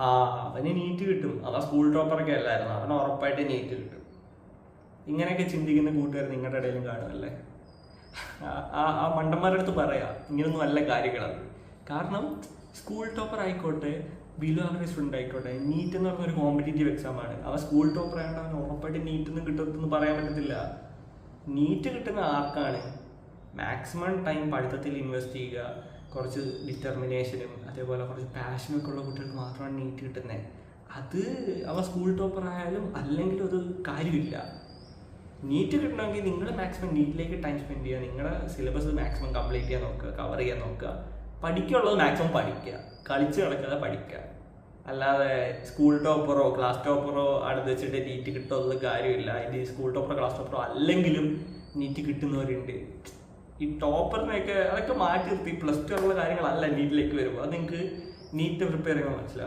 ആ അവന് നീറ്റ് കിട്ടും, അവൻ സ്കൂൾ ടോപ്പറൊക്കെ അല്ലായിരുന്നു, അവൻ ഉറപ്പായിട്ട് നീറ്റ് കിട്ടും. ഇങ്ങനെയൊക്കെ ചിന്തിക്കുന്ന കൂട്ടുകാർ നിങ്ങളുടെ ഇടയിലും കാണുമല്ലേ? ആ മണ്ടന്മാരുടെ അടുത്ത് പറയാം ഇങ്ങനൊന്നും അല്ല കാര്യങ്ങളത്. കാരണം സ്കൂൾ ടോപ്പർ ആയിക്കോട്ടെ, ബിലോ ആവറേജ് സ്റ്റുഡൻ്റ് ആയിക്കോട്ടെ, നീറ്റ് എന്ന് പറഞ്ഞ ഒരു കോമ്പറ്റേറ്റീവ് എക്സാമാണ്. അവൻ സ്കൂൾ ടോപ്പർ ആയതുകൊണ്ട് അവൻ ഉറപ്പായിട്ട് നീറ്റൊന്നും കിട്ടുമെന്ന് പറയാൻ പറ്റത്തില്ല. നീറ്റ് കിട്ടുന്ന ആർക്കാണ് മാക്സിമം ടൈം പഠിത്തത്തിൽ ഇൻവെസ്റ്റ് ചെയ്യുക, കുറച്ച് ഡിറ്റർമിനേഷനും അതേപോലെ കുറച്ച് പാഷനൊക്കെ ഉള്ള കുട്ടികൾക്ക് മാത്രമാണ് നീറ്റ് കിട്ടുന്നത്. അത് അവൻ സ്കൂൾ ടോപ്പർ ആയാലും അല്ലെങ്കിലും അത് കാര്യമില്ല. നീറ്റ് കിട്ടണമെങ്കിൽ നിങ്ങൾ മാക്സിമം നീറ്റിലേക്ക് ടൈം സ്പെൻഡ് ചെയ്യുക, നിങ്ങളുടെ സിലബസ് മാക്സിമം കംപ്ലീറ്റ് ചെയ്യാൻ നോക്കുക, കവർ ചെയ്യാൻ നോക്കുക, പഠിക്കാനുള്ളത് മാക്സിമം പഠിക്കുക, കളിച്ച് നടക്കാതെ പഠിക്കുക. അല്ലാതെ സ്കൂൾ ടോപ്പറോ ക്ലാസ് ടോപ്പറോ അടുത്ത് വെച്ചിട്ട് നീറ്റ് കിട്ടുമെന്നുള്ള കാര്യമില്ല. ഇത് സ്കൂൾ ടോപ്പറോ ക്ലാസ് ടോപ്പറോ അല്ലെങ്കിലും നീറ്റ് കിട്ടുന്നവരുണ്ട്. ഈ ടോപ്പറിനെയൊക്കെ അതൊക്കെ മാറ്റി നിർത്തി പ്ലസ് ടു ഉള്ള കാര്യങ്ങളല്ല നീറ്റിലേക്ക് വരുമ്പോൾ. അത് നിങ്ങൾക്ക് നീറ്റ് പ്രിപ്പയർ ചെയ്യുമ്പോൾ മനസ്സിലാവും.